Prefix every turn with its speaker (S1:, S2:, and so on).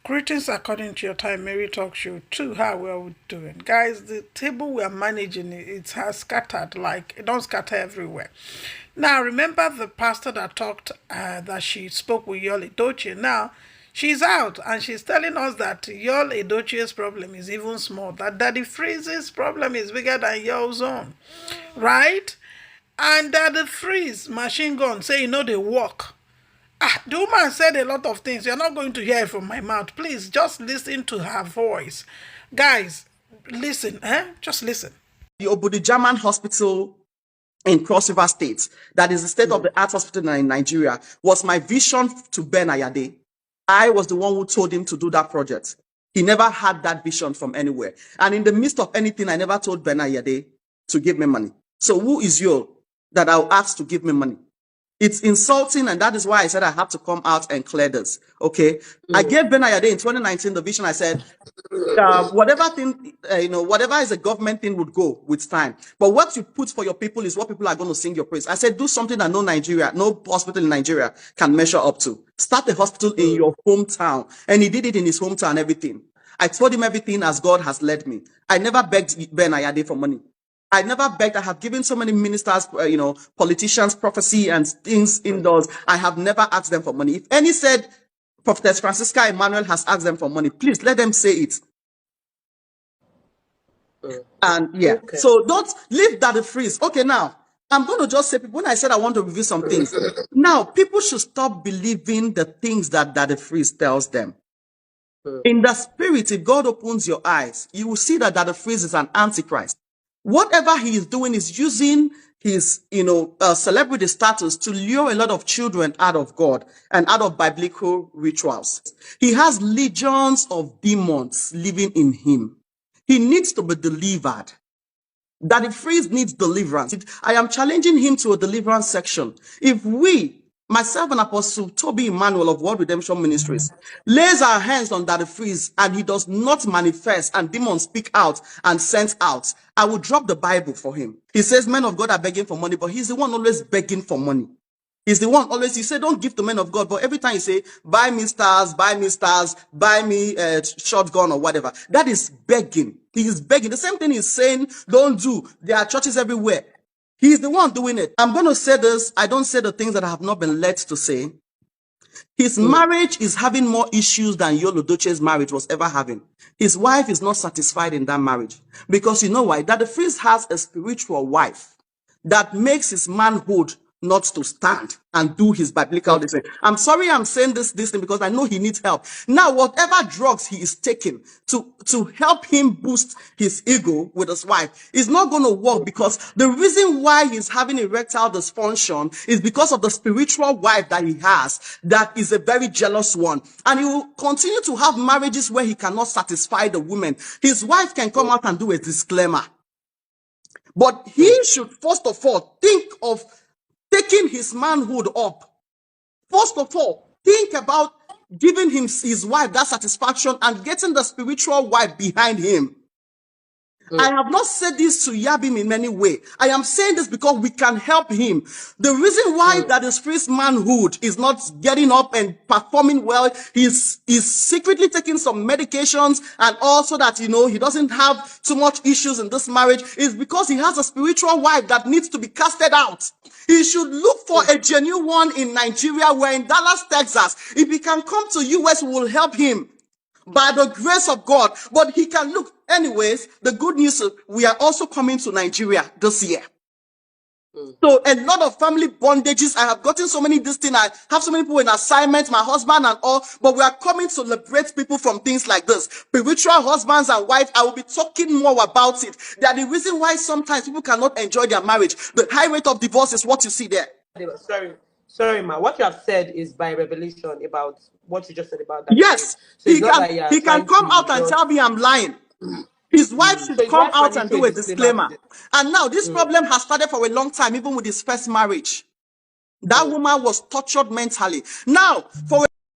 S1: Greetings according to your time, Mary Talk Show 2. How are we doing? Guys, the table we are managing, it has scattered, like, it don't scatter everywhere. Now, remember the pastor that talked, that she spoke with Yul-Edochie. Now, she's out and she's telling us that Yul-Edochie's problem is even small, that Daddy Freeze's problem is bigger than yours own, right? And Daddy Freeze, machine gun, say, they work. The woman said a lot of things. You're not going to hear it from my mouth. Please, just listen to her voice. Guys, listen, Just listen.
S2: The Obodo German Hospital in Cross River State, that is the state-of-the-art hospital in Nigeria, was my vision to Ben Ayade. I was the one who told him to do that project. He never had that vision from anywhere. And in the midst of anything, I never told Ben Ayade to give me money. So who is you that I'll ask to give me money? It's insulting, and that is why I said I have to come out and clear this. Okay, I gave Ben Ayade in 2019 the vision. I said, whatever thing, whatever is a government thing would go with time. But what you put for your people is what people are going to sing your praise. I said, do something that no hospital in Nigeria can measure up to. Start a hospital in your hometown, and he did it in his hometown. Everything. I told him everything as God has led me. I never begged Ben Ayade for money. I never begged. I have given so many ministers, politicians, prophecy and things indoors. I have never asked them for money. If any said Prophetess Francisca Emmanuel has asked them for money, please let them say it. And yeah, okay. So don't leave that freeze. Okay, now I'm going to just say, when I said I want to review some things, now people should stop believing the things that the freeze tells them. In the spirit, if God opens your eyes, you will see that the freeze is an antichrist. Whatever he is doing is using his, celebrity status to lure a lot of children out of God and out of biblical rituals. He has legions of demons living in him. He needs to be delivered. Daddy Freeze needs deliverance. I am challenging him to a deliverance section. If we, myself and Apostle Toby Emmanuel of World Redemption Ministries, lays our hands on Daddy Freeze and he does not manifest and demons speak out and send out, I will drop the Bible for him. He says men of God are begging for money, but he's the one always begging for money. He's the one always, he said, don't give to men of God, but every time you say, buy me stars, buy me shotgun or whatever, that is begging. He is begging. The same thing he's saying, don't do. There are churches everywhere. He's the one doing it. I'm going to say this. I don't say the things that I have not been led to say. His marriage is having more issues than Yul-Edochie's marriage was ever having. His wife is not satisfied in that marriage. Because you know why? That the Freeze has a spiritual wife that makes his manhood not to stand and do his biblical thing. I'm sorry I'm saying this thing because I know he needs help. Now, whatever drugs he is taking to help him boost his ego with his wife is not going to work, because the reason why he's having erectile dysfunction is because of the spiritual wife that he has that is a very jealous one. And he will continue to have marriages where he cannot satisfy the woman. His wife can come out and do a disclaimer. But he should first of all think of taking his manhood up. First of all, think about giving him his wife that satisfaction and getting the spiritual wife behind him. I have not said this to yab him in any way. I am saying this because we can help him. The reason why that his first manhood is not getting up and performing well, he's secretly taking some medications, and also that, he doesn't have too much issues in this marriage, is because he has a spiritual wife that needs to be casted out. He should look for a genuine one in Nigeria. We're in Dallas, Texas. If he can come to US, we will help him by the grace of God. But he can look. Anyways, the good news is we are also coming to Nigeria this year. So a lot of family bondages. I have gotten so many this thing. I have so many people in assignment, my husband and all. But we are coming to liberate people from things like this. Spiritual husbands and wives. I will be talking more about it. That the reason why sometimes people cannot enjoy their marriage. The high rate of divorce is what you see there.
S3: Sorry, ma. What you have said is by revelation about what you just said about that.
S2: Yes, so he can come out and tell me I'm lying. His wife should come out and do a disclaimer. And now this problem has started for a long time, even with his first marriage. That woman was tortured mentally. Now, for